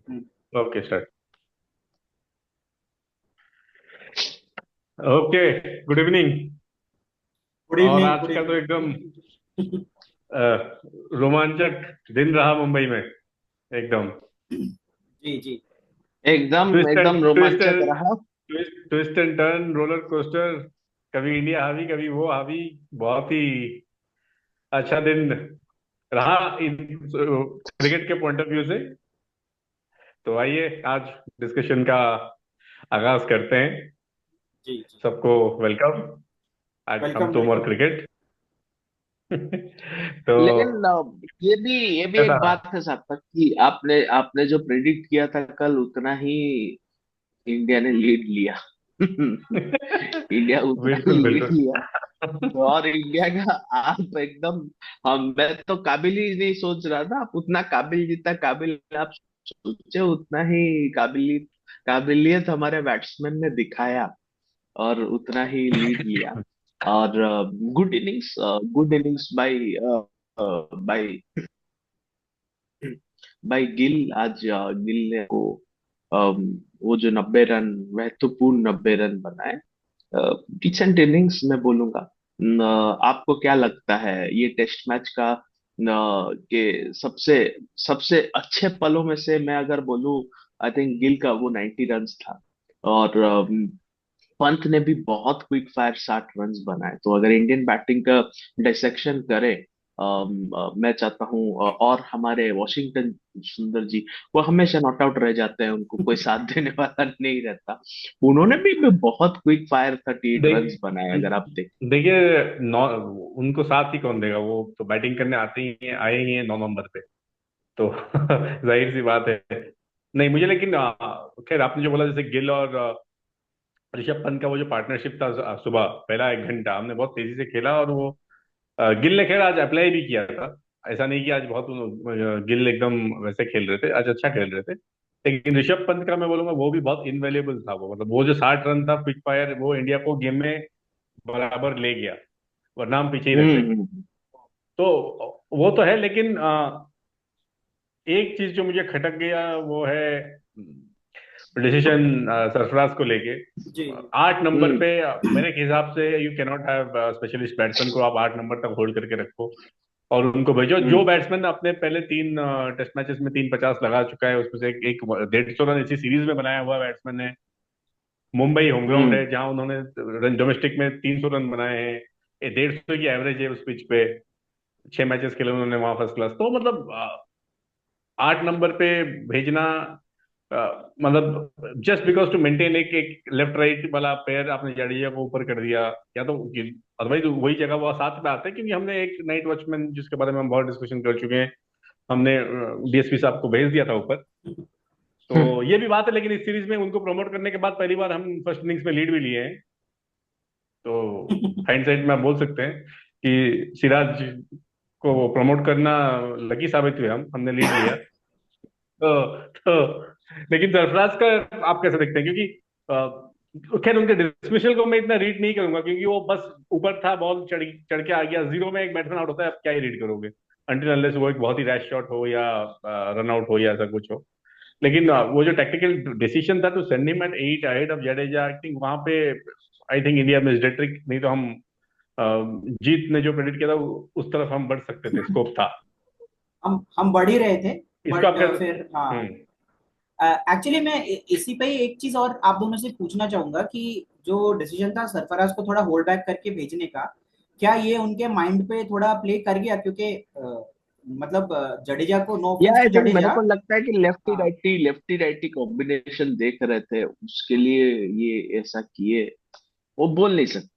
Okay start. Okay. Good evening. Good और evening, आज good का तो एकदम इवनिंग। रोमांचक दिन रहा मुंबई में। एकदम जी जी। एकदम ट्विस्ट एंड एकदम ट्विस्ट रोमांचक एंड रहा। Twist and turn roller coaster. कभी इंडिया हावी कभी वो हावी। बहुत ही अच्छा दिन रहा इन क्रिकेट के पॉइंट ऑफ व्यू से। तो आइए आज डिस्कशन का आगाज करते हैं। जी जी। सबको वेलकम। आज हम वेलकम तुम और वेलकम। क्रिकेट। तो लेकिन ये भी कैसा एक रहा? बात है सार्थक कि आपने आपने जो प्रेडिक्ट किया था कल उतना ही इंडिया ने लीड लिया। इंडिया उतना ही बिल्कुल लीड बिल्कुल। लिया। तो और इंडिया का आप एकदम, हम मैं तो काबिल ही नहीं सोच रहा था, आप उतना काबिल जितना काबिल आप सोचे उतना ही काबिलियत हमारे बैट्समैन ने दिखाया और उतना ही लीड लिया। और good innings by by by Gill. आज गिल ने को वो जो 90 रन, महत्वपूर्ण 90 रन बनाए। डिसेंट इनिंग्स मैं बोलूंगा। आपको क्या लगता है ये टेस्ट मैच का के सबसे सबसे अच्छे पलों में से मैं अगर बोलूं, आई थिंक गिल का वो 90 रन था। और पंत ने भी बहुत क्विक फायर 60 रन बनाए। तो अगर इंडियन बैटिंग का डिसेक्शन करें, मैं चाहता हूं, और हमारे वॉशिंगटन सुंदर जी, वो हमेशा नॉट आउट रह जाते हैं, उनको कोई साथ देने वाला नहीं रहता। उन्होंने भी बहुत क्विक फायर 38 रन देख बनाए अगर आप देख। देखिए उनको साथ ही कौन देगा? वो तो बैटिंग करने आते ही हैं, आए ही हैं 9 नंबर पे। तो जाहिर सी बात है। नहीं मुझे लेकिन खैर आपने जो बोला जैसे गिल और ऋषभ पंत का वो जो पार्टनरशिप था सुबह पहला 1 घंटा हमने बहुत तेजी से खेला। और वो गिल ने खैर आज अप्लाई भी किया था। ऐसा नहीं कि आज बहुत गिल एकदम वैसे खेल रहे थे, आज अच्छा खेल रहे थे। लेकिन ऋषभ पंत का मैं बोलूंगा वो भी बहुत इनवेल्युएबल था। वो मतलब वो जो 60 रन था क्विक फायर, वो इंडिया को गेम में बराबर ले गया, वरना हम पीछे ही रहते। हम्म। तो वो तो है, लेकिन एक चीज जो मुझे खटक गया वो है डिसीजन सरफराज को लेके। जी 8 नंबर हम्म। पे मेरे हिसाब से you can not have specialist batsman को आप 8 नंबर तक होल्ड करके रखो और उनको भेजो। जो हम्म। बैट्समैन अपने पहले 3 टेस्ट मैचेस में 350 लगा चुका है, उसमें से एक 150 रन इसी सीरीज में बनाया हुआ बैट्समैन है। मुंबई होम ग्राउंड हम्म। है जहां उन्होंने डोमेस्टिक में 300 रन बनाए हैं। 150 की एवरेज है उस पिच पे। 6 मैचेस खेले उन्होंने वहां फर्स्ट क्लास। तो मतलब 8 नंबर पे भेजना, मतलब जस्ट बिकॉज टू मेंटेन एक एक लेफ्ट राइट वाला पेयर आपने जडेजा को ऊपर कर दिया। या तो अदरवाइज वही जगह वो साथ में आते हैं, क्योंकि हमने एक नाइट वॉचमैन जिसके बारे में हम बहुत डिस्कशन कर चुके हैं, हमने डीएसपी साहब को भेज दिया था ऊपर। तो ये भी बात है, लेकिन इस सीरीज में उनको प्रमोट करने के बाद पहली बार हम फर्स्ट इनिंग्स में लीड भी लिए हैं। तो हाइंडसाइट में आप बोल सकते हैं कि सिराज को प्रमोट करना लकी साबित हुए। हमने लीड लिया। तो लेकिन सरफराज का आप कैसे देखते हैं? क्योंकि खैर उनके डिसमिसल को मैं इतना रीड नहीं करूंगा, क्योंकि वो बस ऊपर था, बॉल चढ़ के आ गया। जीरो में एक बैट्समैन आउट होता है, आप क्या ही रीड करोगे? अनटिल अनलेस वो एक बहुत ही रैश शॉट हो या रन आउट हो या ऐसा कुछ हो। लेकिन वो जो टेक्निकल डिसीजन था to send him at 8 ahead of Jadeja, I think वहां पे I think India missed a trick. नहीं तो हम जीत ने जो प्रेडिक्ट किया था उस तरफ हम बढ़ सकते थे, स्कोप था। हम बढ़ ही रहे थे। इसको आप बट कैसे? फिर हाँ, हम्म। एक्चुअली मैं इसी पे ही एक चीज और आप दोनों से पूछना चाहूंगा कि जो डिसीजन था सरफराज को थोड़ा होल्ड बैक करके भेजने का, क्या ये उनके माइंड पे थोड़ा प्ले कर गया? क्योंकि मतलब जडेजा को, नो या ऑफेंस आई टू थिंक मेरे जडेजा। को लगता है कि हाँ लेफ्टी राइटी कॉम्बिनेशन देख रहे थे, उसके लिए ये ऐसा किए। वो बोल नहीं सकते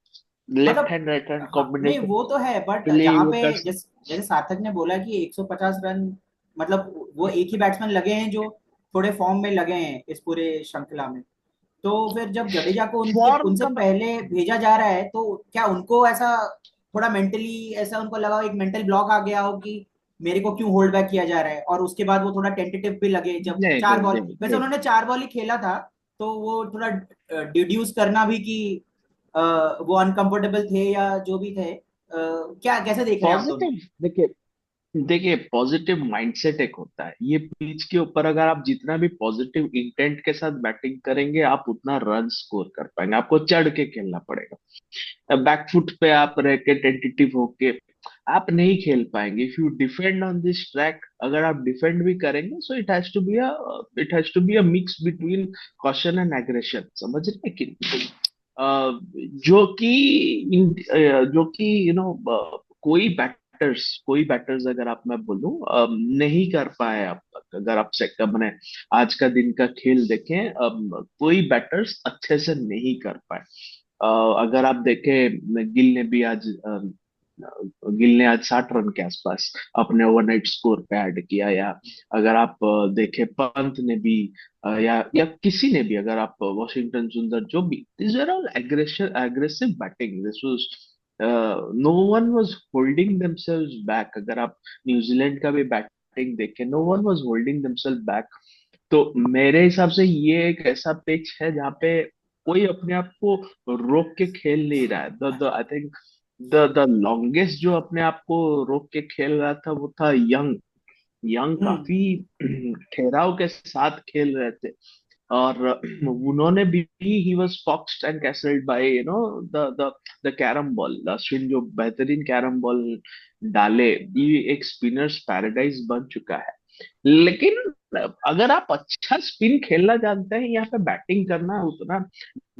लेफ्ट मतलब हैंड राइट हैंड हाँ, नहीं कॉम्बिनेशन वो तो है, बट के लिए जहां वो पे कर जैसे जैसे सार्थक ने बोला कि 150 रन, मतलब वो एक ही बैट्समैन लगे हैं जो थोड़े फॉर्म में लगे हैं इस पूरे श्रृंखला में। तो फिर जब जडेजा को उनके फॉर्म उनसे का पहले भेजा जा रहा है, तो क्या उनको ऐसा थोड़ा मेंटली ऐसा उनको लगा, एक मेंटल ब्लॉक आ गया हो कि मेरे को क्यों होल्ड बैक किया जा रहा है? और उसके बाद वो थोड़ा टेंटेटिव भी लगे जब नहीं चार नहीं बॉल, नहीं वैसे नहीं। उन्होंने 4 बॉल ही खेला था, तो वो थोड़ा डिड्यूस करना भी कि वो अनकंफर्टेबल थे या जो भी थे। क्या कैसे देख रहे हैं आप दोनों? पॉजिटिव देखिए, देखिए, पॉजिटिव माइंडसेट एक होता है। ये पिच के ऊपर अगर आप जितना भी पॉजिटिव इंटेंट के साथ बैटिंग करेंगे, आप उतना रन स्कोर कर पाएंगे। आपको चढ़ के खेलना पड़ेगा। बैकफुट पे आप रह के टेंटेटिव होके आप नहीं खेल पाएंगे। If you defend on this track, अगर आप डिफेंड भी करेंगे, so it has to be a mix between caution and aggression, समझ रहे हैं कि नहीं? जो कि जो कि कोई बैटर्स अगर आप मैं बोलूं नहीं कर पाए अब तक। अगर आप सेक्टर मैंने आज का दिन का खेल देखें, कोई बैटर्स अच्छे से नहीं कर पाए। अगर आप देखें, गिल ने आज 60 रन के आसपास अपने ओवरनाइट स्कोर पे ऐड किया। या अगर आप देखें, पंत ने भी या किसी ने भी, अगर आप वॉशिंगटन सुंदर, जो भी, this are all aggressive batting. This was no one was holding themselves back. अगर आप न्यूजीलैंड का भी बैटिंग देखें, no one was holding themselves back. तो मेरे हिसाब से ये एक ऐसा पिच है जहाँ पे कोई अपने आप को रोक के खेल नहीं रहा है। The I think the longest जो अपने आप को रोक के खेल रहा था वो था यंग। यंग हम्म। काफी ठहराव के साथ खेल रहे थे। और उन्होंने भी, he was foxed and castled by the the the carrom ball. Ashwin जो बेहतरीन कैरम बॉल डाले, ये एक स्पिनर्स पैराडाइज बन चुका है। लेकिन अगर आप अच्छा स्पिन खेलना जानते हैं, यहाँ पे बैटिंग करना उतना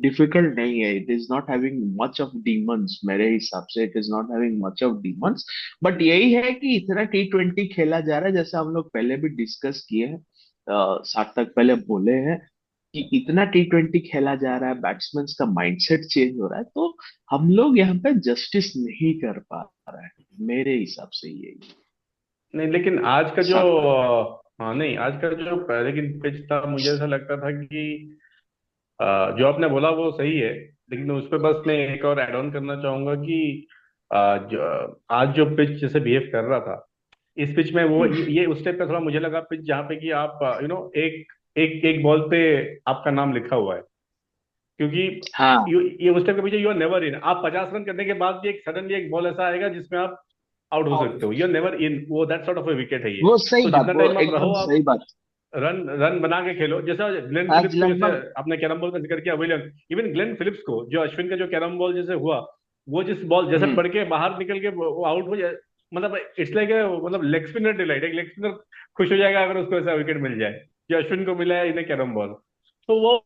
डिफिकल्ट नहीं है। It is not having much of demons, मेरे हिसाब से it is not having much of demons. But यही है कि इतना T20 खेला जा रहा है, जैसे हम लोग पहले भी डिस्कस किए हैं, सार्थक पहले बोले हैं कि इतना T20 खेला जा रहा है, बैट्समैन का माइंडसेट चेंज हो रहा है, तो हम लोग यहाँ पे जस्टिस नहीं कर पा रहे हैं, मेरे हिसाब से यही। नहीं, लेकिन आज का जो सार्थक। हाँ नहीं, आज का जो लेकिन पिच था, मुझे ऐसा लगता था कि जो आपने बोला वो सही है। लेकिन उस पर बस मैं एक और ऐड ऑन करना चाहूंगा कि आज जो पिच जैसे बिहेव कर रहा था, इस पिच में वो हम्म। ये उस टाइप का थोड़ा मुझे लगा पिच जहाँ पे कि आप एक एक एक बॉल पे आपका नाम लिखा हुआ है। क्योंकि हाँ, ये उस टाइप का पिच है, यू आर नेवर इन। आप 50 रन करने के बाद भी एक सडनली एक बॉल ऐसा आएगा जिसमें आप आउट हो आउट। सकते हो। यू आर नेवर इन, वो that sort of A wicket है ये। वो सही तो बात, जितना वो टाइम आप एकदम रहो, सही आप बात। रन रन बना के खेलो। जैसे ग्लेन आज फिलिप्स को, जैसे लगभग। आपने कैरम बॉल का जिक्र किया, विलियम, इवन ग्लेन फिलिप्स को, जो अश्विन का जो कैरम बॉल जैसे हुआ, वो जिस बॉल जैसे हम्म। पड़ के बाहर निकल के वो आउट हो जाए, मतलब इट्स लाइक, मतलब लेग स्पिनर डिलाइट। एक लेग स्पिनर खुश हो जाएगा अगर उसको ऐसा विकेट मिल जाए जो अश्विन को मिला है इन्हें कैरम बॉल। तो वो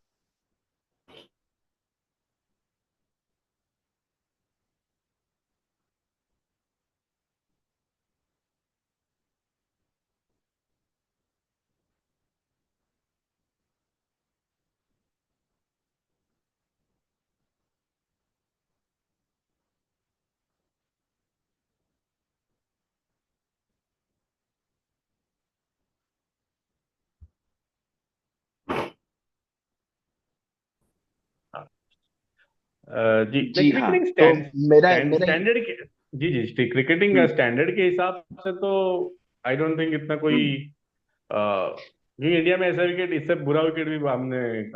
जी नहीं, जी हाँ। क्रिकेटिंग तो स्टैंड मेरा स्टैंड मेरा स्टैंडर्ड के, जी क्रिकेटिंग हम्म स्टैंडर्ड के हिसाब से तो आई डोंट थिंक इतना कोई हम्म क्योंकि इंडिया में ऐसा विकेट, इससे बुरा विकेट भी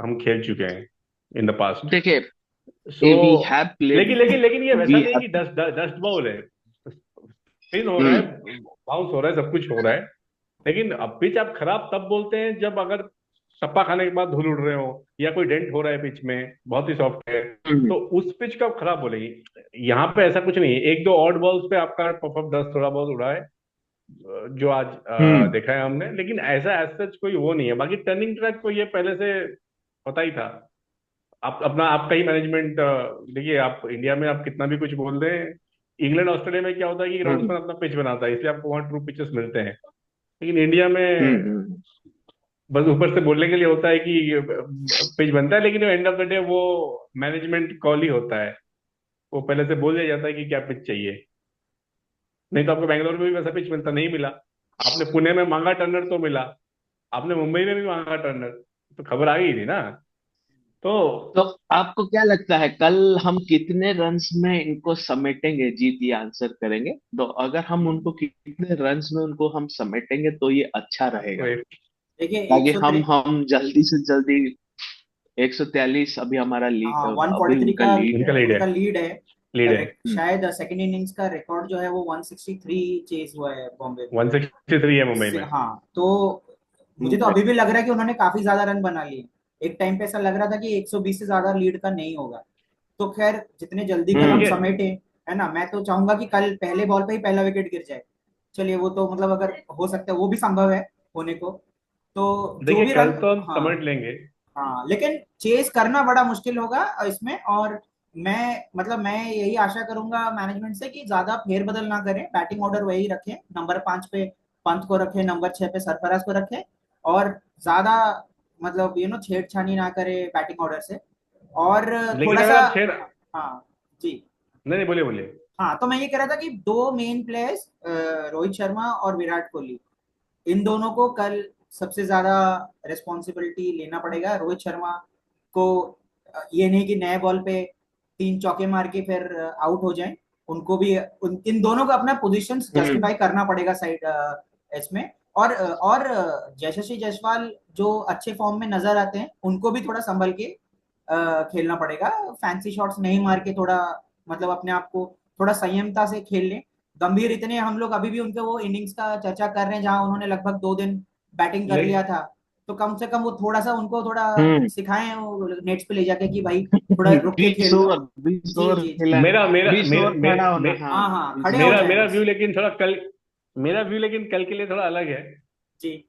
हम खेल चुके हैं इन द पास्ट। देखिए, सो वी हैव प्लेड, लेकिन ये वैसा वी नहीं है हैव। कि डस्ट डस्ट बाउल है। स्पिन हो रहा है, हम्म बाउंस हो रहा है, सब कुछ हो रहा है। लेकिन अब पिच आप खराब तब बोलते हैं जब अगर सप्पा खाने के बाद धूल उड़ रहे हो या कोई डेंट हो रहा है पिच में, बहुत ही सॉफ्ट है, हम्म तो उस पिच को आप खराब बोलेंगे। यहाँ पे ऐसा कुछ नहीं है, एक दो ऑड बॉल्स पे आपका पॉपअप डस्ट थोड़ा बहुत उड़ा है, जो आज हम्म देखा है हमने। लेकिन ऐसा एज सच कोई वो नहीं है। बाकी टर्निंग ट्रैक तो ये पहले से पता ही था। आप अपना आपका ही मैनेजमेंट देखिए, आप इंडिया में आप कितना भी कुछ बोल दें, इंग्लैंड ऑस्ट्रेलिया में क्या होता है कि हम्म ग्राउंड्समैन अपना पिच बनाता है, इसलिए आपको वहाँ ट्रू पिचेस मिलते हैं। लेकिन इंडिया हम्म में हम्म बस ऊपर से बोलने के लिए होता है कि पिच बनता है, लेकिन एंड ऑफ द डे वो मैनेजमेंट कॉल ही होता है। वो पहले से बोल दिया जाता है कि क्या पिच चाहिए। नहीं तो आपको बैंगलोर में भी वैसा पिच मिलता नहीं मिला। आपने पुणे में मांगा टर्नर तो मिला, आपने मुंबई में भी मांगा टर्नर, तो खबर आ गई थी ना। तो तो आपको क्या लगता है, कल हम कितने रन्स में इनको समेटेंगे? जीत ये आंसर करेंगे। तो अगर हम उनको कितने रन्स में उनको हम समेटेंगे तो ये अच्छा रहेगा, तो देखिए ताकि 103। हम जल्दी से जल्दी। 143 अभी हमारा लीड, हाँ, अभी 143 उनका का लीड इनका है। लीड है। उनका लीड है। लीड है। शायद सेकंड इनिंग्स का रिकॉर्ड जो है वो 163 चेज हुआ है बॉम्बे को। 163 है मुंबई में। हाँ, तो मुझे तो अभी भी लग रहा है कि उन्होंने काफी ज्यादा रन बना लिए। एक टाइम पे ऐसा लग रहा था कि 120 से ज्यादा लीड का नहीं होगा। तो खैर, जितने जल्दी कल हम देखिए समेटे, है ना, मैं तो चाहूंगा कि कल पहले बॉल पे ही पहला विकेट गिर जाए। चलिए, वो तो मतलब अगर हो सकता है, वो भी संभव है होने को। तो जो देखिए भी कल रन, तो हम हाँ समझ लेंगे। हाँ, लेकिन चेस करना बड़ा मुश्किल होगा इसमें। और मैं यही आशा करूंगा मैनेजमेंट से कि ज्यादा फेरबदल ना करें, बैटिंग ऑर्डर वही रखें, नंबर 5 पे पंत को रखें, नंबर 6 पे सरफराज को रखें, और ज्यादा मतलब छेड़छानी ना करे बैटिंग ऑर्डर से। और लेकिन थोड़ा अगर सा, आप छेड़, हाँ जी, नहीं नहीं, बोलिए बोलिए। हाँ, तो मैं ये कह रहा था कि दो मेन प्लेयर्स, रोहित शर्मा और विराट कोहली, इन दोनों को कल सबसे ज्यादा रिस्पॉन्सिबिलिटी लेना पड़ेगा। रोहित शर्मा को ये नहीं कि नए बॉल पे 3 चौके मार के फिर आउट हो जाएं। उनको भी इन दोनों को अपना पोजीशन हम्म जस्टिफाई करना पड़ेगा साइड इसमें। और यशस्वी जायसवाल जो अच्छे फॉर्म में नजर आते हैं, उनको भी थोड़ा संभल के खेलना पड़ेगा। फैंसी शॉट्स नहीं मार के, थोड़ा मतलब अपने आप को थोड़ा संयमता से खेल लें। गंभीर इतने हम लोग अभी भी उनके वो इनिंग्स का चर्चा कर रहे हैं जहां उन्होंने लगभग 2 दिन बैटिंग कर ले लिया था। तो कम से कम वो थोड़ा सा उनको थोड़ा हम्म सिखाएं वो नेट्स पे ले जाके कि भाई थोड़ा रुक के 20 खेल लो। ओवर 20 जी ओवर जी जी, खेला। मेरा मेरा 20 मेरा ओवर मे, खड़ा मे, होना, हाँ, हाँ हाँ, 20 खड़े हो ओवर। मेरा जाए मेरा व्यू बस। लेकिन थोड़ा कल, मेरा व्यू लेकिन कल के लिए थोड़ा अलग है। जी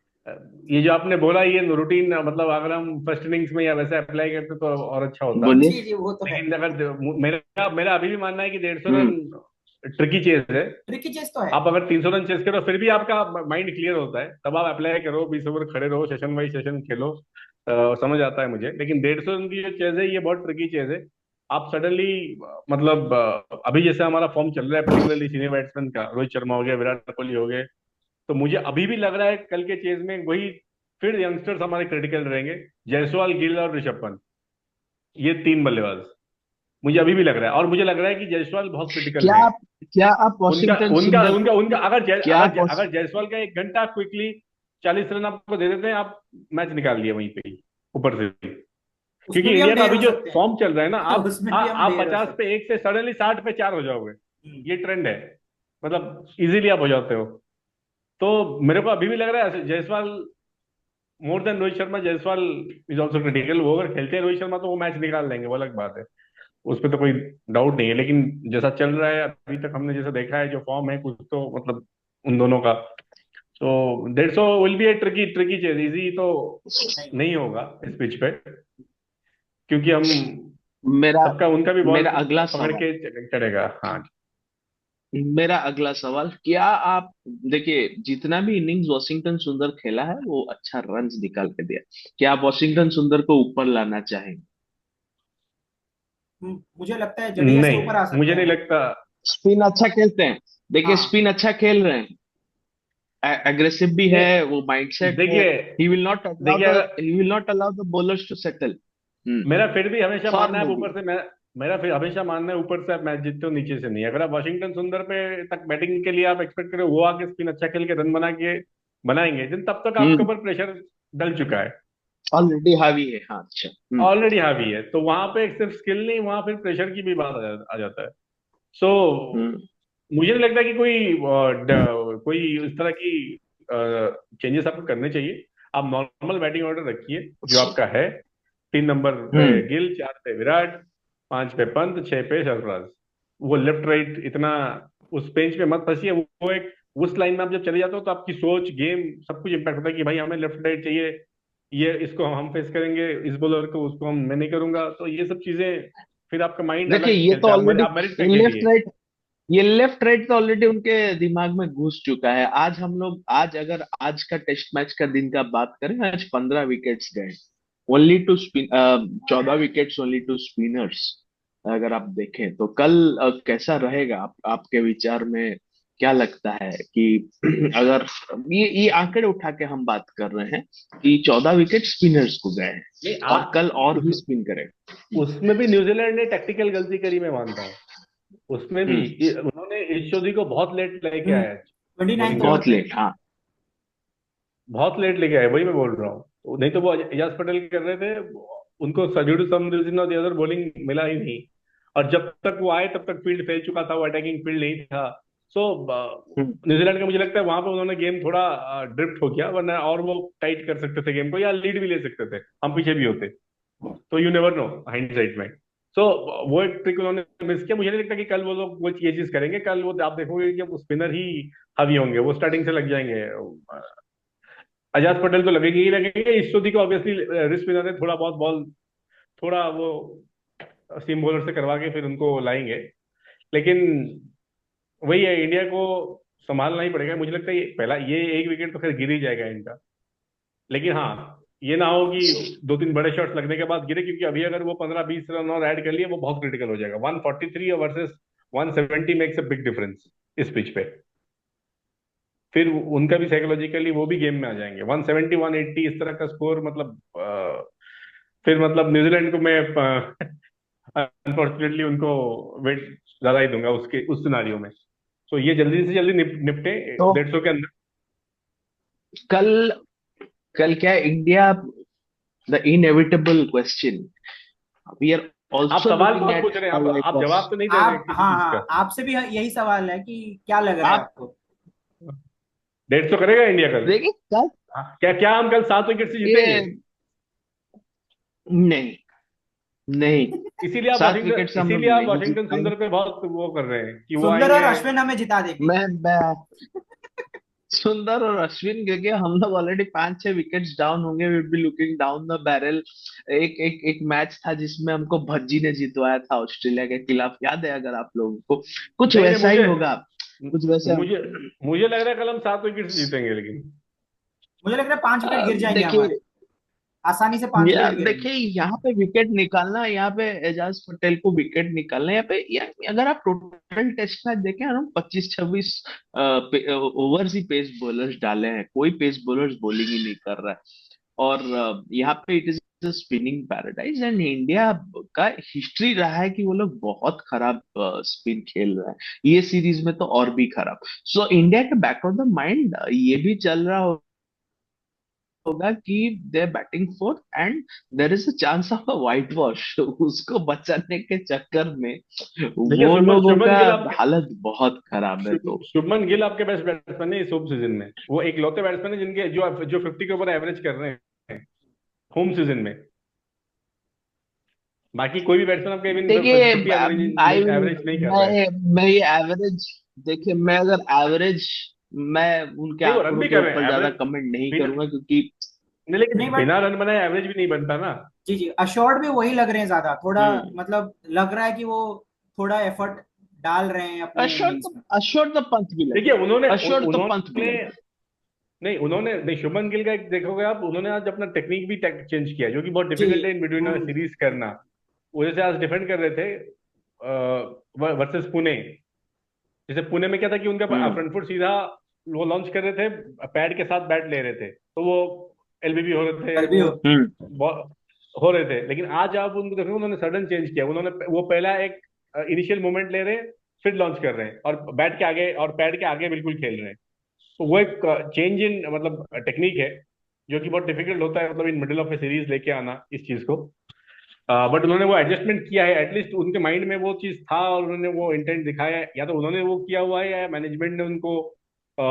ये जो आपने बोला, ये रूटीन मतलब अगर हम फर्स्ट इनिंग्स में या वैसे अप्लाई करते तो और अच्छा होता। बोलिए। जी जी, वो तो है। लेकिन अगर मेरा मेरा अभी भी मानना है कि 150 रन हम्म ट्रिकी चेज है। ट्रिकी चीज तो है। आप अगर 300 रन चेस करो फिर भी आपका माइंड क्लियर होता है, तब आप अप्लाई करो, 20 ओवर खड़े रहो, सेशन वाइज सेशन खेलो। समझ आता है मुझे, लेकिन 150 रन की जो चेज है ये बहुत ट्रिकी चेज है। आप सडनली मतलब अभी जैसे हमारा फॉर्म चल रहा है, पर्टिकुलरली सीनियर बैट्समैन का, रोहित शर्मा हो गया, विराट कोहली हो गए, तो मुझे अभी भी लग रहा है कल के चेज में वही फिर यंगस्टर्स हमारे क्रिटिकल रहेंगे। जायसवाल, गिल और ऋषभ पंत, ये 3 बल्लेबाज मुझे अभी भी लग रहा है, और मुझे लग रहा है कि जायसवाल बहुत क्रिटिकल क्या है। आप क्या आप उनका वॉशिंगटन उनका सुंदर उनका उनका क्या आप अगर जायसवाल का 1 घंटा क्विकली 40 रन आपको दे देते हैं, आप मैच निकाल लिए वहीं पे ही, ऊपर से ही। उसमें क्योंकि भी हम इंडिया का ढेर अभी हो जो सकते फॉर्म चल रहा है ना, हैं उसमें भी हम आप ढेर हो 50 पे 1 से सडनली 60 पे 4 हो जाओगे। सकते ये ट्रेंड है, मतलब इजीली आप हो जाते हो। तो मेरे को अभी भी लग रहा है Jaiswal more than Rohit Sharma, Jaiswal is also critical. वो अगर खेलते हैं रोहित शर्मा तो वो मैच निकाल लेंगे, वो अलग बात है, उस पर तो कोई डाउट नहीं है। लेकिन जैसा चल रहा है अभी तक, हमने जैसा देखा है, जो फॉर्म है कुछ तो मतलब उन दोनों का, तो 150 will be A tricky tricky chase, easy तो नहीं नहीं होगा इस पिच पे, क्योंकि हम मेरा सबका उनका भी बॉल मेरा अगला पकड़ सवाल के चढ़ेगा। हाँ। मेरा अगला सवाल, क्या आप देखिए, जितना भी इनिंग्स वॉशिंगटन सुंदर खेला है वो अच्छा रन्स निकाल के दिया। क्या आप वॉशिंगटन सुंदर को ऊपर लाना चाहेंगे? मुझे लगता है जडेजा से ऊपर आ नहीं, सकते मुझे नहीं हैं। लगता। स्पिन अच्छा खेलते हैं, देखिए हाँ, स्पिन अच्छा खेल रहे हैं, एग्रेसिव भी है, नहीं, वो माइंडसेट है। देखिए देखिए अगर, he will not allow the bowlers to settle. मेरा फिर भी हमेशा मानना फर्म है आप होगी। ऊपर से, मेरा फिर हमेशा मानना है ऊपर से आप मैच जीतते हो, नीचे से नहीं। अगर आप वाशिंगटन सुंदर पे तक बैटिंग के लिए आप एक्सपेक्ट करें वो आके स्पिन अच्छा खेल के रन बनाएंगे, दिन तब तक आपके हम्म ऊपर प्रेशर डल चुका है, ऑलरेडी हावी है, हाँ, अच्छा। ऑलरेडी हावी है। तो वहां पे सिर्फ स्किल नहीं, वहां फिर प्रेशर की भी बात आ जाता है। सो हम्म मुझे नहीं लगता कि कोई इस तरह की चेंजेस आपको करने चाहिए। आप नॉर्मल बैटिंग ऑर्डर रखिए जो आपका है। 3 नंबर पे हम्म गिल, 4 पे विराट, 5 पे पंत, 6 पे सरफराज। वो लेफ्ट राइट इतना उस पेंच पे मत फंसिए। वो एक उस लाइन में आप जब चले जाते हो तो आपकी सोच, गेम, सब कुछ इम्पैक्ट होता है कि भाई हमें लेफ्ट राइट चाहिए, ये इसको हम फेस करेंगे, इस बॉलर को, उसको हम मैं नहीं करूंगा, तो ये सब चीजें फिर आपका माइंड देखिए, अलग ये तो खेलता है। ऑलरेडी आप मेरिट पे लेफ्ट खेलिए। राइट ये लेफ्ट राइट तो ऑलरेडी उनके दिमाग में घुस चुका है। आज अगर आज का टेस्ट मैच का दिन का बात करें, आज 15 विकेट्स गए, only to spin, 14 wickets only to spinners. अगर आप देखें तो कल कैसा रहेगा, आपके विचार में क्या लगता है कि अगर ये आंकड़े उठा के हम बात कर रहे हैं कि 14 विकेट स्पिनर्स को गए हैं नहीं, और कल आप और भी स्पिन करें। उसमें भी न्यूजीलैंड ने टैक्टिकल गलती करी, मैं मानता हूँ। उसमें भी हम्म उन्होंने ईशोदी को बहुत लेट लेके आया 29th बॉलिंग ओवर बहुत करने, पे। लेट, हाँ। बहुत लेट लेके आए, वही मैं बोल रहा हूँ। नहीं तो वो एजाज पटेल कर रहे थे, उनको ड्यू टू सम रीजन और दी अदर बॉलिंग मिला ही नहीं। और जब तक वो आए तब तक फील्ड फैल चुका था, वो अटैकिंग फील्ड नहीं था। सो हम्म। न्यूजीलैंड का मुझे लगता है वहां पे उन्होंने गेम थोड़ा ड्रिफ्ट हो गया, वरना और वो टाइट कर सकते थे गेम को, या लीड भी ले सकते थे, हम पीछे भी होते। तो यू नेवर नो हाइंडसाइट में। सो वो एक ट्रिक उन्होंने मिस किया। मुझे नहीं लगता कि कल वो लोग वो ये चीज करेंगे। कल वो आप देखोगे कि वो स्पिनर ही हावी होंगे, वो स्टार्टिंग से लग जाएंगे। अजाज पटेल तो लगेंगे ही लगेंगे, ईश्वरी को ऑब्वियसली रिस्क स्पिनर है, थोड़ा बहुत बॉल थोड़ा वो सीम बॉलर से करवा के फिर उनको लाएंगे। लेकिन वही है, इंडिया को संभालना ही पड़ेगा। मुझे लगता है पहला ये एक विकेट तो खैर गिर ही जाएगा इनका। लेकिन हाँ, ये ना हो कि दो तीन बड़े शॉट्स लगने के बाद गिरे, क्योंकि अभी अगर वो 15-20 रन और ऐड कर लिए वो बहुत क्रिटिकल हो जाएगा। 143 versus 170 makes a big difference इस पिच पे। फिर उनका भी साइकोलॉजिकली वो भी गेम में आ जाएंगे। 170 180 इस तरह का स्कोर, मतलब फिर मतलब न्यूजीलैंड को मैं अनफॉर्चुनेटली उनको वेट ज्यादा ही दूंगा उसके उस सिनारियो में। तो ये जल्दी से जल्दी निपटे तो 150 के अंदर। कल कल क्या India, the inevitable question, we are आप ऑल्सो सवाल लुकिंग बहुत पूछ एट रहे हैं, अ व्हाइट आप वॉश। जवाब तो नहीं दे रहे आप, किसी हाँ चीज का। हाँ, आपसे भी यही सवाल है कि क्या लग रहा है आप आपको। 150 करेगा इंडिया कल? देखिए कल क्या क्या हम कल 7 विकेट से जीतेंगे? ये, नहीं, नहीं, इसीलिए आप 7 विकेट वाशिंगटन से हम लोग इसीलिए आप नहीं जीत वाशिंगटन पाएंगे। सुंदर पे बहुत वो कर रहे हैं कि वो सुंदर और आएंगे। अश्विन हमें जिता देंगे। मैं सुंदर और अश्विन के हम लोग ऑलरेडी 5-6 विकेट्स डाउन होंगे, will be looking down the barrel. एक मैच था जिसमें हमको भज्जी ने जितवाया था ऑस्ट्रेलिया के खिलाफ, याद है अगर आप लोगों को? कुछ नहीं नहीं, वैसा ही होगा, कुछ वैसा। मुझे मुझे लग रहा है कल हम 7 विकेट से जीतेंगे, लेकिन मुझे लग रहा है 5 विकेट गिर जाएंगे हमारे, देखिए, आसानी से 5 विकेट गिरेंगे। देखिए यहाँ पे विकेट निकालना, यहाँ पे एजाज पटेल को विकेट निकालना, यहाँ पे अगर आप टोटल टेस्ट मैच देखें ना, 25-26 ओवर्स ही पेस बॉलर्स डाले हैं, कोई पेस बॉलर्स बॉलिंग ही नहीं कर रहा है। और यहाँ पे it is spinning paradise, and India का हिस्ट्री रहा है कि वो लोग बहुत खराब स्पिन खेल रहे हैं, ये सीरीज में तो और भी खराब। सो इंडिया के बैक ऑफ द माइंड ये भी चल रहा होगा कि they batting fourth and there is a chance of a whitewash. उसको बचाने के चक्कर में देखिए, वो शुभमन लोगों का शुभमन गिल आपके हालत बहुत खराब है। तो शुभमन गिल आपके बेस्ट बैट्समैन है इस होम सीजन में। वो एक लौते बैट्समैन है जिनके जो 50 के ऊपर एवरेज कर रहे हैं होम सीजन में। बाकी कोई भी बैट्समैन आपका इवन देखिए, 50 आई एवरेज एवरेज नहीं कर रहा है। मैं ये एवरेज, देखिए मैं अगर एवरेज, मैं उनके नहीं, वो रन आंकड़ों भी के कर रहे ऊपर हैं ज्यादा एवरेज। कमेंट नहीं बिना करूंगा क्योंकि नहीं, लेकिन नहीं बट, बिना रन बनाए एवरेज भी नहीं बनता ना। जी जी, अशोर्ड भी वही लग रहे हैं ज्यादा, थोड़ा हम्म, मतलब लग रहा है कि वो थोड़ा एफर्ट डाल रहे हैं अपने इनिंग्स में। अश्योर द पंत भी देखिए, लगे, अश्योर द पंत भी उन्होंने लगे। नहीं, शुभमन गिल का एक देखोगे आप, उन्होंने आज अपना टेक्निक भी चेंज किया, जो कि बहुत जी। डिफिकल्ट है इन बिटवीन हम्म। सीरीज करना। वो जैसे आज डिफेंड कर रहे थे वर्सेस पुणे। जैसे पुणे में क्या था कि उनका हम्म, फ्रंट फुट सीधा वो लॉन्च कर रहे थे, पैड के साथ बैट ले रहे थे, तो वो एलबीबी हो रहे थे, कल भी वो हो। हम्म, हो रहे थे। लेकिन आज आप उनको देखो, उन्होंने सडन चेंज किया। उन्होंने वो पहला एक इनिशियल मोमेंट ले रहे हैं, फिर लॉन्च कर रहे हैं, और बैट के आगे और पैड के आगे बिल्कुल खेल रहे हैं। तो वो एक चेंज इन मतलब टेक्निक है, जो कि बहुत डिफिकल्ट होता है, मतलब in middle of A series लेके आना इस चीज को। बट उन्होंने वो एडजस्टमेंट किया है, एटलीस्ट उनके माइंड में वो चीज था और उन्होंने वो इंटेंट दिखाया है। या तो उन्होंने वो किया हुआ है, या मैनेजमेंट ने उनको ये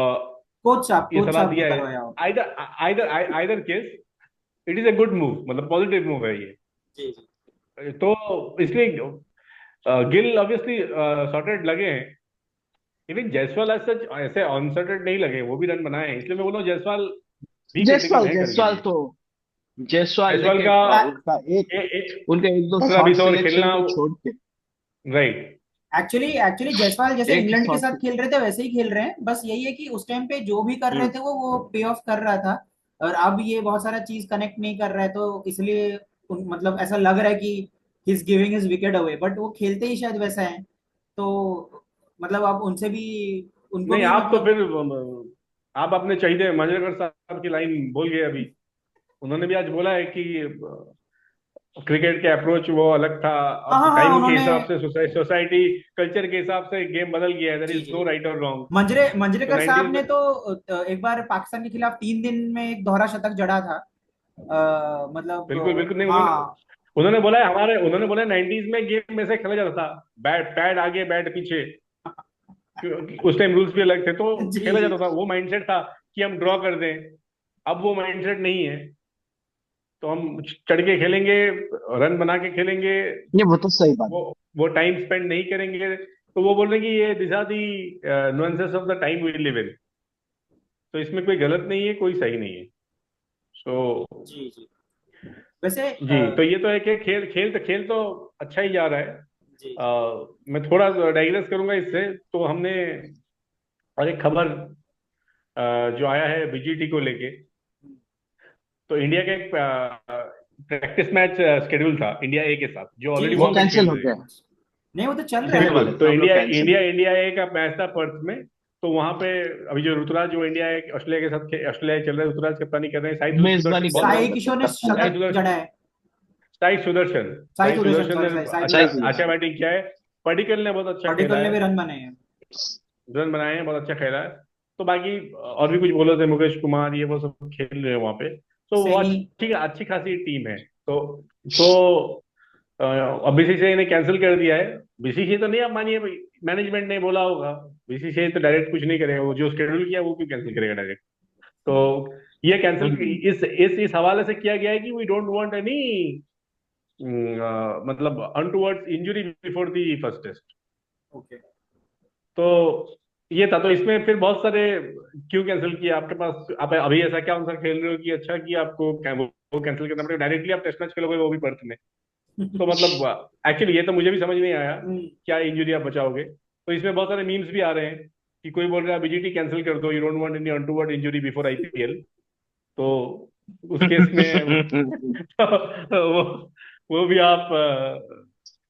कोच सलाह साहब ने दिया है। करवाया हो। Either either either case it is a good move, मतलब पॉजिटिव मूव है ये। जी जी। तो इसलिए गिल ऑब्वियसली सॉर्टेड लगे हैं। इवन जायसवाल ऐसे ऐसे अनसॉर्टेड नहीं लगे, वो भी रन बनाए हैं। इसलिए मैं बोलूँ जायसवाल भी क्रिटिकल जायसवाल है कल के जायसवाल लिए। तो जायसवाल जायसवाल देखे, का उनका एक, उनके एक दो पंद्रह शॉर्ट बीस ओवर सिलेक्शन खेलना, को छोड़ के, राइट। एक्चुअली एक्चुअली जायसवाल जैसे एक इंग्लैंड के शॉर्ट, साथ खेल रहे थे वैसे ही खेल रहे हैं, बस यही है कि उस टाइम पे जो भी कर रहे हम्म, थे वो पे ऑफ कर रहा था। और अब ये बहुत सारा चीज कनेक्ट नहीं कर रहा है, तो इसलिए मतलब ऐसा लग रहा है कि he is giving his wicket away, but वो खेलते ही शायद वैसा है। तो मतलब अब उनसे भी, उनको नहीं, भी आप तो मतलब। फिर आप अपने चाहिए मांजरेकर साहब की लाइन बोल गए अभी। उन्होंने भी आज बोला है कि क्रिकेट के अप्रोच वो अलग था। हाँ अब हाँ हाँ, टाइम के उन्होंने। हिसाब से सोसाइटी कल्चर के हिसाब से गेम बदल गया है, देयर जी इज जी। नो राइट और रॉन्ग। तो मंजरेकर साहब 90s ने में तो एक बार पाकिस्तान के खिलाफ 3 दिन में एक दोहरा शतक जड़ा था। मतलब बिल्कुल बिल्कुल नहीं, उन्होंने हाँ। उन्होंने बोला 90s में गेम में से खेला जाता था, बैट पैड आगे बैट पीछे, उस टाइम रूल्स भी अलग थे तो जी खेला जी जाता था, वो माइंडसेट था कि हम ड्रॉ कर दें। अब वो माइंडसेट नहीं है, तो हम चढ़ के खेलेंगे, रन बना के खेलेंगे, ये वो तो सही बात। वो वो टाइम स्पेंड नहीं करेंगे। तो वो बोल रहे हैं कि ये this are the nuances of the time we live in. तो इसमें कोई गलत नहीं है, कोई सही नहीं है। सो जी जी। वैसे जी, तो ये तो है कि खेल तो अच्छा ही जा रहा है। जी मैं थोड़ा डाइग्रेस करूंगा इससे। तो हमने और एक खबर जो आया है बीजीटी को लेके। तो इंडिया का एक प्रैक्टिस मैच शेड्यूल था इंडिया ए के साथ, जो जी ऑलरेडी वो वहां पे कैंसिल खेल हो रहे हैं। गया। नहीं, वो तो चल रहा होने है। वाले बिल्कुल, थे, तो हम लोग इंडिया कैंसिल। इंडिया इंडिया ए का मैच था पर्थ में। तो वहां पे अभी जो ऋतुराज, जो इंडिया ए ऑस्ट्रेलिया के साथ ऑस्ट्रेलिया चल रहा है, ऋतुराज कप्तानी कर रहे हैं, साई मेजबानी सुदर्शन कर बहुत रहे साई हैं, किशोर मतलब ने कप्तान साई है। शतक सुदर्शन जड़ा है। साई सुदर्शन साई साई सुदर्शन, सुदर्शन ने सॉरी सॉरी, साई अच्छा साई सुदर्शन। अच्छा सुदर्शन। बैटिंग किया है। पडिक्कल ने बहुत अच्छा पडिक्कल खेला ने है, भी रन बनाए हैं। रन बनाए हैं, बहुत अच्छा खेला है। तो बाकी और भी कुछ बोले थे, मुकेश कुमार ये वो सब खेल रहे हैं वहां पे। तो वो सैनी। अच्छी अच्छी खासी टीम है। तो अब बीसीसीआई ने कैंसिल कर दिया है। बीसीसीआई तो नहीं, आप मानिए मैनेजमेंट ने बोला होगा। बीसीसीआई तो डायरेक्ट कुछ नहीं करेगा, वो जो शेड्यूल किया वो क्यों कैंसिल करेगा डायरेक्ट। तो ये कैंसिल हम्म। इस हवाले से किया गया है कि वी डोंट वांट एनी मतलब untowards injury before the first test. Okay. तो ये था। तो इसमें फिर बहुत सारे क्यों कैंसिल किया, आपके पास आप अभी ऐसा क्या उनसा खेल रहे हो कि अच्छा कि आपको वो कैंसिल करना पड़ेगा, डायरेक्टली आप टेस्ट मैच खेलोगे वो भी पर्थ में। तो मतलब एक्चुअली ये तो मुझे भी समझ नहीं आया क्या इंजरी आप बचाओगे। तो इसमें बहुत सारे मीम्स भी आ रहे हैं कि कोई बोल रहा है बीजीटी कैंसिल कर दो, you don't want any untoward injury before IPL. तो उस केस में वो वो भी आप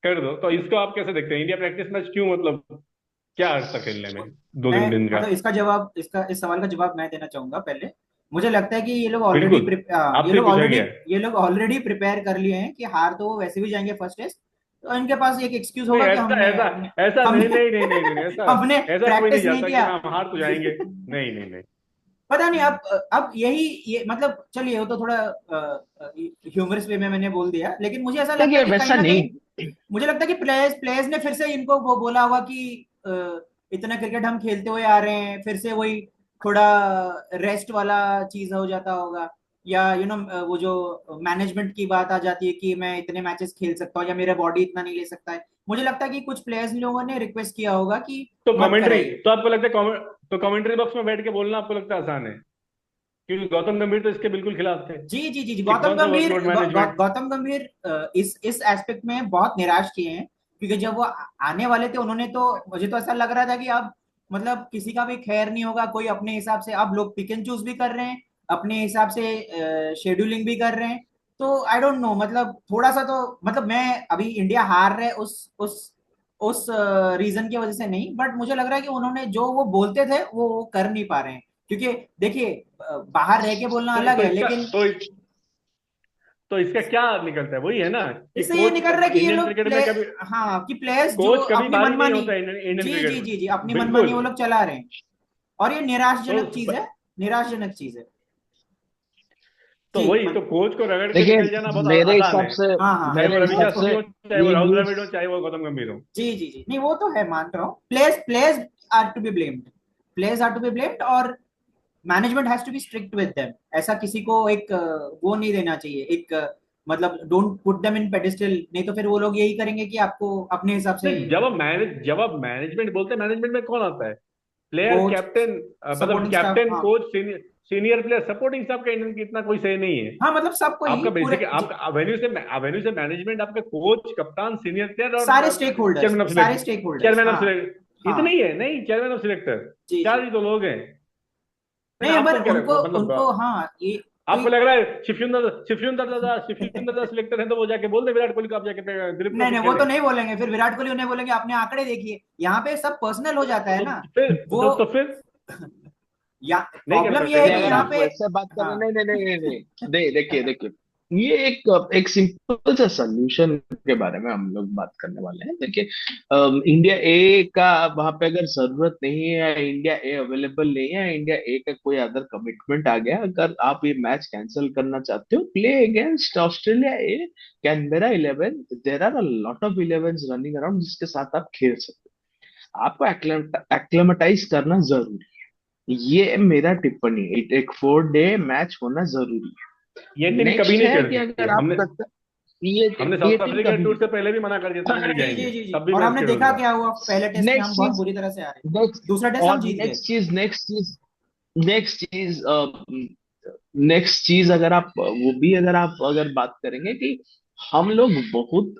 कर दो। तो इसको आप कैसे देखते हैं, इंडिया प्रैक्टिस मैच क्यों, मतलब क्या अर्थ था खेलने में दो मैं तीन दिन का। मतलब इसका जवाब, इसका इस सवाल का जवाब मैं देना चाहूंगा पहले। मुझे लगता है कि ये लोग ऑलरेडी बिल्कुल, ये आपसे ही लोग पूछा ऑलरेडी गया है। ये लोग ऑलरेडी प्रिपेयर कर लिए हैं कि हार तो वो वैसे भी जाएंगे फर्स्ट टेस्ट। तो इनके पास एक एक्सक्यूज नहीं, होगा कि ऐसा हमने ऐसा हमने ऐसा नहीं हमने नहीं नहीं नहीं नहीं, ऐसा हमने ऐसा कोई नहीं प्रैक्टिस नहीं जाता कि किया। हम हार तो जाएंगे। नहीं नहीं नहीं। पता नहीं, अब यही ये मतलब चलिए, वो तो थोड़ा ह्यूमरस वे में मैंने बोल दिया, लेकिन मुझे ऐसा लगता देखिए है कि कहीं वैसा ना कहीं नहीं। मुझे लगता है कि प्लेयर्स प्लेयर्स ने फिर से इनको वो बोला होगा कि इतना क्रिकेट हम खेलते हुए आ रहे हैं, फिर से वही थोड़ा रेस्ट वाला चीज हो जाता होगा। या वो जो मैनेजमेंट की बात आ जाती है कि मैं इतने मैचेस खेल सकता हूँ या मेरा बॉडी इतना नहीं ले सकता है। मुझे लगता है कि कुछ प्लेयर्स लोगों ने रिक्वेस्ट किया होगा कि तो मत कमेंट्री कराइए। तो आपको लगता है तो कमेंट्री बॉक्स में बैठ के बोलना आपको लगता है आसान है? क्योंकि गौतम गंभीर तो इसके बिल्कुल खिलाफ थे जी जी जी जी, कि कौन सा वर्कलोड मैनेजमेंट। गौतम गंभीर इस एस्पेक्ट में बहुत निराश किए हैं। क्योंकि जब वो आने वाले थे, उन्होंने तो, मुझे तो ऐसा लग रहा था कि अब मतलब किसी का भी खैर नहीं होगा, कोई अपने हिसाब से अब लोग पिक एंड चूज भी कर रहे हैं, अपने हिसाब से शेड्यूलिंग भी कर रहे हैं। तो आई डोंट नो, मतलब थोड़ा सा तो मतलब मैं अभी इंडिया हार रहे उस रीजन की वजह से नहीं, बट मुझे लग रहा है कि उन्होंने जो वो बोलते थे वो कर नहीं पा रहे हैं। क्योंकि देखिए, बाहर रह के बोलना तो अलग तो है, इसका लेकिन तो इसका क्या निकलता है, वही है ना कि इससे ये निकल रहा है कि ये इंडियन लोग क्रिकेट में कभी हाँ, कि प्लेयर्स जो कोच कभी अपनी बाहरी नहीं मनमानी, होता है इंडियन जी क्रिकेट जी में। जी जी, अपनी मनमानी बिल्कुल। वो लोग चला रहे हैं। और ये निराशजनक चीज तो है, निराशजनक चीज है। तो जी वही तो कोच को रगड़ के देखिए निकल जाना बहुत मेरे आसान हिसाब है। से, हाँ हाँ, चाहे वो मेरे रवि हिसाब वो तो शास्त्री से हो, चाहे वो ये राहुल न्यूज। द्रविड़ हो, चाहे वो गौतम गंभीर हो। जी जी जी, नहीं वो तो है, मान रहा हूँ। Players players are to be blamed, players are to be blamed, और management has to be strict with them. ऐसा किसी को एक वो नहीं देना चाहिए, एक मतलब don't put them in pedestal, नहीं तो फिर वो लोग यही करेंगे कि आपको अपने हिसाब से नहीं, जब आप मैनेजमेंट बोलते हैं, मैनेजमेंट में कौन आता है? प्लेयर, कोच, कैप्टन, मतलब सपोर्टिंग स्टाफ। कैप्टन, हाँ coach, senior senior player, supporting staff का इंडियन की इतना कोई सही नहीं है। हाँ, मतलब सबको ही आपका पूरे बेसिक आपका वेन्यू से मैनेजमेंट आपका कोच, कप्तान, सीनियर प्लेयर और सारे स्टेक होल्डर्स, चेयरमैन ऑफ सारे select stake holders. Chairman of हाँ सिलेक्ट हाँ। इतने ही है। नहीं, चेयरमैन ऑफ सिलेक्टर जी जी। चार ही तो लोग हैं। फिर नहीं, अगर आपको क्या उनको मतलब उनको हाँ, ये कोई, आपको लग रहा है शिफ्युंदर दादा सिलेक्टर है तो वो जाके बोल दे विराट कोहली को आप जाके दिलीप नहीं ट्रॉफी नहीं, वो खेले। तो नहीं बोलेंगे। फिर विराट कोहली उन्हें बोलेंगे आपने आंकड़े देखिए। यहाँ पे सब पर्सनल हो जाता है तो ना। फिर वो फिर या नहीं कर प्रॉब्लम सकते ये है नहीं, कि ऐसा अगर यहाँ आप पे, वैसे बात कर रहे, हाँ नहीं नहीं नहीं नहीं नहीं, देखिए देखिए, ये एक सिंपल सा सोल्यूशन के बारे में हम लोग बात करने वाले हैं। देखिए, इंडिया ए का वहां पे अगर जरूरत नहीं है, या इंडिया ए अवेलेबल नहीं है, इंडिया ए का कोई अदर कमिटमेंट आ गया, अगर आप ये मैच कैंसिल करना चाहते हो, play against Australia A, Canberra 11, there are a lot of 11 running around जिसके साथ आप खेल सकते हो। आपको एक्लेमेटाइज करना जरूरी है, ये मेरा टिप्पणी है। एक 4 डे मैच होना जरूरी ये है। टीम कभी नेक्स्ट नहीं है खेल कि सकती अगर है। आप हमने करते, ये हमने ये साउथ टीम अफ्रीका कभी टूर से नहीं। पहले भी मना कर दिया था हम नहीं जी जी जाएंगे, जी जी, तब भी और मैच हमने खेल देखा दिया। क्या हुआ पहले टेस्ट में, हम नेक्स्ट बहुत चीज बुरी तरह से हारे। नेक्स्ट दूसरा टेस्ट हम और जीत गए। नेक्स्ट चीज अगर आप वो भी अगर आप अगर बात करेंगे कि हम लोग बहुत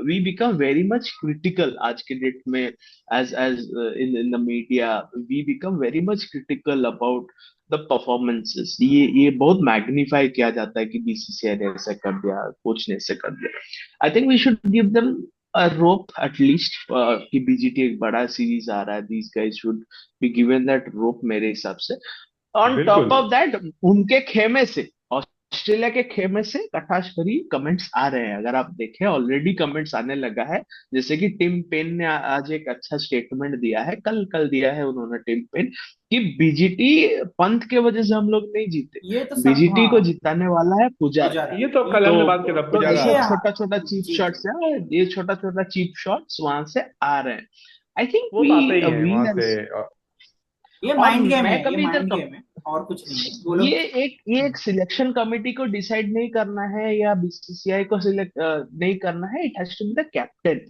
we become very much critical आज के डेट में, as in the media we become very much critical about the performances. ये बहुत मैग्नीफाई किया जाता है कि बीसीसीआई ने ऐसा कर दिया, कोच ने ऐसा कर दिया। I think we should give them a rope at least, कि बीजीटी एक बड़ा सीरीज आ रहा है, these guys should be given that rope मेरे हिसाब से। ऑन टॉप बिल्कुल। ऑफ दैट, उनके खेमे से, ऑस्ट्रेलिया के खेमे से कटाक्षरी कमेंट्स आ रहे हैं। अगर आप देखें, ऑलरेडी कमेंट्स आने लगा है। जैसे कि टिम पेन ने आज एक अच्छा स्टेटमेंट दिया है, कल कल दिया है उन्होंने, टिम पेन, कि बीजीटी पंत के वजह से हम लोग नहीं जीते, ये तो सब, बीजीटी को हाँ। जिताने वाला है पुजारा। पुजारा। ये तो कल तो हमने बात किया था, तो पुजारा। ये ये, छोटा छोटा चीप जी जी, शॉट्स है, ये छोटा छोटा चीप शॉट्स वहां से आ रहे हैं। आई थिंक वो तो वी आते ही हैं वी वहां से। ये और माइंड गेम है, मैं ये कभी माइंड इधर, गेम है, और कुछ नहीं है वो लोग। ये एक सिलेक्शन कमेटी को डिसाइड नहीं करना है, या बीसीसीआई को सिलेक्ट नहीं करना है। It has to be the captain,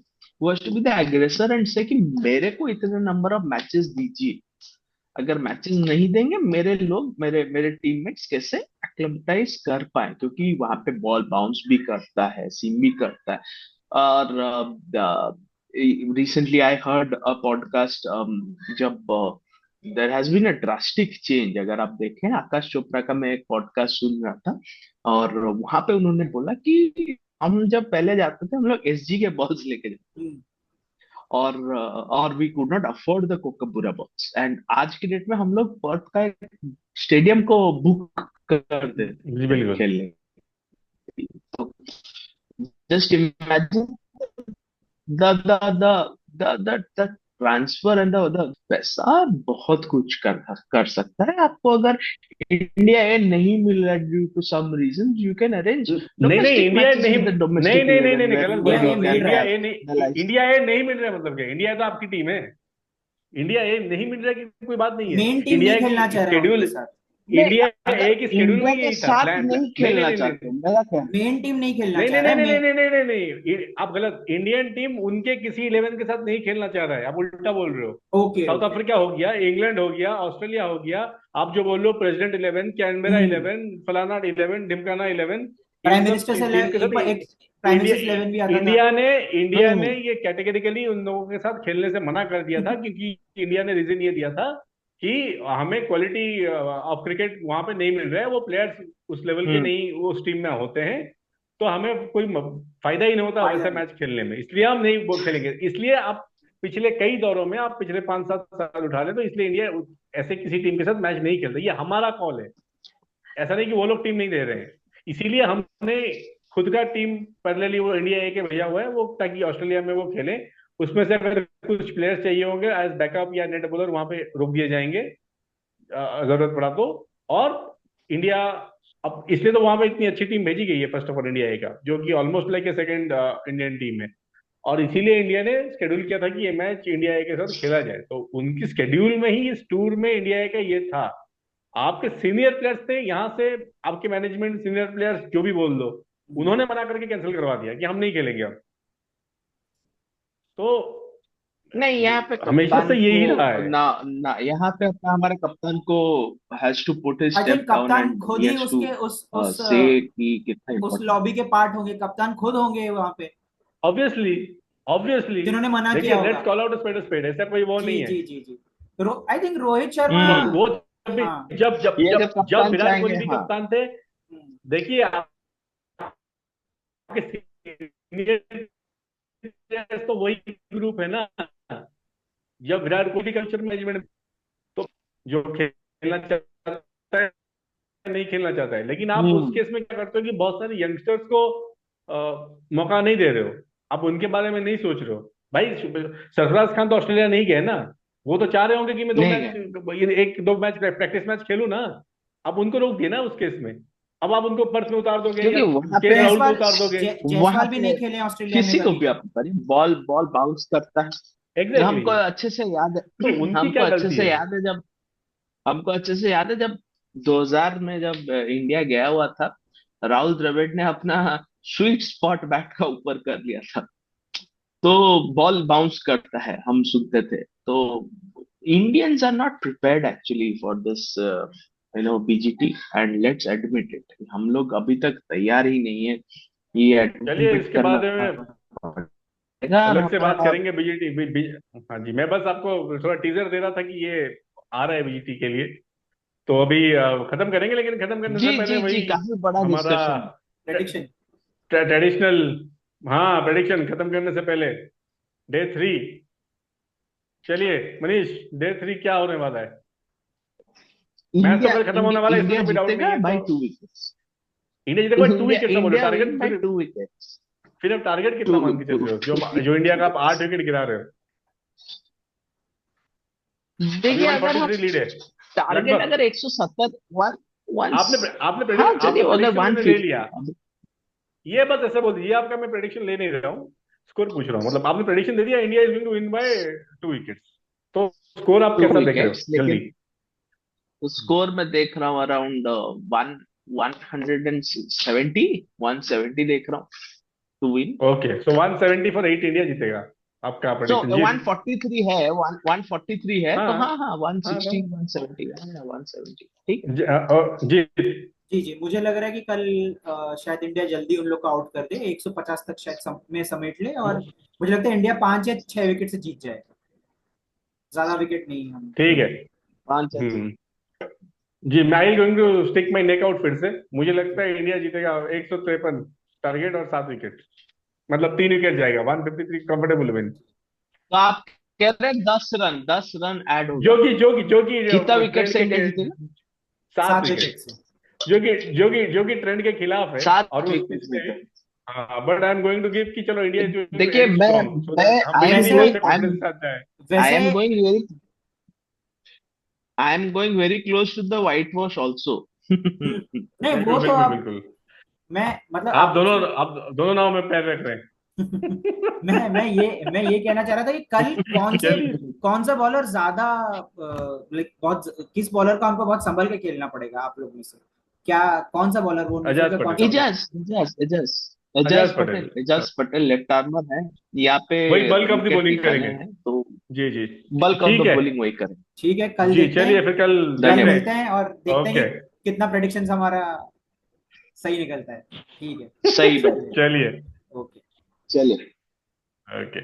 वो has to be the aggressor and say कि मेरे को इतने नंबर ऑफ मैचेस दीजिए। अगर मैचेस नहीं देंगे, मेरे लोग, मेरे मेरे टीममेट्स कैसे एक्लेमेटाइज कर पाए, क्योंकि वहां पे बॉल बाउंस भी करता है, सीम भी करता है। और recently I heard a podcast, जब there has been a drastic change. अगर आप देखें, आकाश चोपड़ा का मैं एक पॉडकास्ट सुन रहा था, और वहां पे उन्होंने बोला कि हम जब पहले जाते थे, हम लोग एसजी के बॉल्स लेके जाते, हम्म, और we could not afford the Kookaburra balls, and आज की डेट में हम लोग पर्थ का एक स्टेडियम को बुक कर जी देते हैं बिल्कुल। खेलने के लिए। तो just imagine the transfer and the पैसा बहुत कुछ कर सकता है आपको। अगर इंडिया ए नहीं मिल रहा due to some reason, you can arrange नहीं नहीं, डोमेस्टिक इंडिया मैचेस नहीं विद द नहीं डोमेस्टिक नहीं नहीं नहीं, 11, नहीं गलत बोल इंडिया रहे ए हो आप। मिल रहा इंडिया है। ए द नहीं, लाइक्स। इंडिया ए नहीं मिल रहा है मतलब क्या? इंडिया तो आपकी टीम है। इंडिया ए नहीं मिल रहा है की कोई बात नहीं है। मेन टीम नहीं इंडिया खेलना की चाह रहा है उनके स्केड्यूल, साथ। नहीं, इंडिया अगर ए की स्केड्यूल में इंडिया के यही था, साथ प्लान नहीं नहीं नहीं खेलना नहीं नहीं चाहते, मेरा कहना। मेन टीम नहीं खेलना नहीं चाह नहीं रहा नहीं है, नहीं मेन। नहीं नहीं नहीं नहीं नहीं, आप गलत, इंडियन टीम उनके किसी 11 के साथ नहीं खेलना चाह रहा है, आप उल्टा बोल रहे हो। Okay south okay. अफ्रीका हो गया, इंग्लैंड हो गया, ऑस्ट्रेलिया हो गया। आप जो बोल रहे हो प्रेसिडेंट 11, कैनबेरा हम्म। 11, फलाना 11, ढिमकाना 11, प्राइम इन सब मिनिस्टर से टीम के साथ एक प्राइम इंडिया, मिनिस्टर 11 भी आता था। इंडिया ने हम्म ये कैटेगरिकली उन लोगों के साथ खेलने से मना कर दिया था, क्योंकि इंडिया ने रीजन ये दिया था कि हमें क्वालिटी ऑफ क्रिकेट वहां पे नहीं मिल रहा है, वो प्लेयर्स उस लेवल के हम्म नहीं वो उस टीम में होते हैं, तो हमें कोई फायदा ही नहीं होता फायदा वैसे नहीं। मैच खेलने में, इसलिए हम नहीं वो खेलेंगे। इसलिए आप पिछले कई दौरों में, आप पिछले 5-7 साल उठा लें, तो इसलिए इंडिया ऐसे किसी टीम के साथ मैच नहीं खेलता, ये हमारा कॉल है। ऐसा नहीं कि वो लोग टीम नहीं दे रहे हैं, इसीलिए हमने खुद का टीम पैरेलली वो इंडिया ए के भेजा हुआ है, वो ताकि ऑस्ट्रेलिया में वो खेले। उसमें से अगर कुछ प्लेयर्स चाहिए होंगे एज बैकअप या नेट बॉलर, वहां पे रोक दिए जाएंगे जरूरत पड़ा तो। और इंडिया, अब इसलिए तो वहां पे इतनी अच्छी टीम भेजी गई है फर्स्ट ऑफ ऑल इंडिया ए का, जो कि almost like a second Indian team है। और इसीलिए इंडिया ने शेड्यूल किया था कि ये मैच इंडिया ए के साथ खेला जाए, तो उनकी शेड्यूल में ही इस टूर में इंडिया ए का ये था। आपके सीनियर प्लेयर्स थे यहाँ से, आपके मैनेजमेंट सीनियर प्लेयर्स जो भी बोल दो, उन्होंने मना करके कैंसिल करवा दिया कि हम नहीं खेलेंगे अब। तो नहीं, यहाँ पे हमेशा कप्तान से को यही रहा है। ना ना यहाँ पे अपना हमारे कप्तान को has to put his I think step down कप्तान एंड खुद ही ही हैज टू उसके से कि कितना उस इम्पोर्टेंट। लॉबी के पार्ट होंगे, कप्तान खुद होंगे वहां पे, ऑब्वियसली, ऑब्वियसली। जिन्होंने मना किया देखिए, होगा। Let's call out spade spade, ऐसा कोई वो जी नहीं है। जी जी जी। I think Rohit Sharma. और हम्म वो जब भी, हाँ। जब जब ये जब जब जब कप्तान विराट कोहली चाहेंगे, भी हाँ। कप्तान थे, हम्म, देखिए आपके सीनियर तो वही ग्रुप है ना। जब विराट कोहली कल्चर मैनेजमेंट, तो जो खेलना चाहता है नहीं नहीं खेलना चाहता है, लेकिन आप उस हम्म। केस में क्या करते हो कि बहुत सारे यंगस्टर्स को मौका नहीं दे रहे हो, आप उनके बारे में नहीं सोच रहे हो। भाई सरफराज खान तो ऑस्ट्रेलिया नहीं गए ना, वो तो चाह रहे होंगे कि मैं दो नहीं मैच, है। ये एक दो मैच प्रैक्टिस मैच खेलूं ना। आप उनको रोक दिए ना उस केस में, अब आप उनको पर्थ में उतार दोगे या क्योंकि वहां के पे राहुल को जायसवाल उतार दोगे। वहां जायसवाल भी पे नहीं खेले ऑस्ट्रेलिया में किसी को कभी। भी आप करिए, बॉल बॉल बाउंस करता है। एग्जैक्टली हमको exactly. अच्छे से याद तो है उनकी हमको क्या अच्छे गलती से है? याद है जब हमको अच्छे से याद है जब 2000 में जब इंडिया गया हुआ था, राहुल द्रविड़ ने अपना स्वीट स्पॉट बैट का ऊपर कर लिया था, तो बॉल बाउंस करता है, हम सुनते थे। तो Indians are not prepared actually for this BGT, and let's admit it, हम लोग अभी तक तैयार ही नहीं है, ये चलिए एडमिट इसके करना बाद में पड़ेगा। और अलग से बात हमारा करेंगे बीजेटी हाँ जी, मैं बस आपको थोड़ा टीजर दे रहा था कि ये आ रहा है बीजेटी के लिए। तो अभी खत्म करेंगे, लेकिन खत्म करने जी से पहले जी जी, वही काफी बड़ा हमारा डिस्कशन। प्रेडिक्शन। ट्रेडिशनल, हाँ प्रेडिक्शन खत्म करने से पहले डे 3। चलिए मनीष, डे 3 क्या होने वाला है? मैच तो इंडिया कल खत्म होने वाला इंडिया है, इसमें इंडिया तो कोई डाउट नहीं जीतेगा है। तो बाई 2 विकेट्स। इंडिया जीतेगा, 2 विकेट का बोलो इंडिया टारगेट विन बाई फिर। 2 विकेट्स। फिर अब टारगेट कितना मान के टू चल रहे हो, जो जो इंडिया का आप 8 विकेट गिरा रहे हो? अभी देखिए, अगर हम 143 लीड है टारगेट लगभग। अगर 170, वन वंस, आपने आपने हाँ चलिए, आपने अगर प्रेडिक्शन मैंने ले लिया। 150। ये बस ऐसे बोल दीजिए, आपका मैं प्रेडिक्शन ले नहीं रहा हूँ, स्कोर पूछ रहा हूँ। मतलब आपने प्रेडिक्शन दे दिया India is going to win by 2 wickets, तो स्कोर आप टू कैसा देख रहे हो विकेट्स जल्दी? लेकिन स्कोर में देख रहा हूँ अराउंड वन 170, 170 देख रहा हूँ to win. Okay, so 174 India जीतेगा, आपका सो प्रेडिक्शन जी? 143 है, 143 है, तो हाँ हाँ हाँ, हाँ 160, तो 170 है, 170 ठीक है। जी, जी जी जी, मुझे लग रहा है कि कल शायद इंडिया जल्दी उन लोग को आउट कर दे, 150 तक शायद में समेट ले, और मुझे लगता है इंडिया 5 या 6 विकेट से जीत जाए। ज्यादा विकेट नहीं हम ठीक है। खेलेंगे। 5 हम्म। जी, मैं I going to stick my neck out फिर से। मुझे लगता है इंडिया जीतेगा 153 टारगेट और 7 विकेट, मतलब 3 विकेट जाएगा, 153 कंफर्टेबल विन। तो आप कह रहे हैं 10 रन, 10 रन ऐड होगा। जो कि कितना विकेट ट्रेंड से इंडिया के जीतेगा? सात 7 विकेट विकेट से। जो कि ट्रेंड के खिलाफ है, सात और उस विकेट पिच पे। जीतेगा। हाँ, but I am going to give कि चलो इंडिया इज गोइंग टू देखिए, एंड मैं स्ट्रांग, सो मैं दैट हम आई एम बीजेटी में वैसे गोइंग अच्छे कॉन्फिडेंस के साथ जाए। आई वैसे am going very I am going very close to the whitewash also. नहीं, बिल्कुल वो तो बिल्कुल अब बिल्कुल। मैं मतलब आप आपसे दोनों नाव में पैर रख रहे मैं ये कहना चाह रहा था कि कल हैं। चलिए, कौन सा बॉलर ज्यादा लाइक बहुत, किस बॉलर को हमको बहुत संभल के खेलना पड़ेगा आप लोग में से? क्या कौन सा बॉलर, वो न्यूजीलैंड अजाज का कौन पटेल। सा bowler? Ajaz Ajaz Ajaz Ajaz Patel, Ajaz Patel left armer है, यहाँ पे वही bulk of the wicket bowling निकलने करेंगे। हैं, तो जी जी, बल्क ऑफ ठीक द है। बॉलिंग वही करें। ठीक है, कल जी देखते हैं। चलिए, फिर कल कल देखते धन्यवाद। मिलते हैं। हैं और देखते हैं ओके। कि कितना प्रेडिक्शन हमारा सही निकलता है। ठीक है। सही बात। चलिए। चलिए। ओके। चलिए। ओके।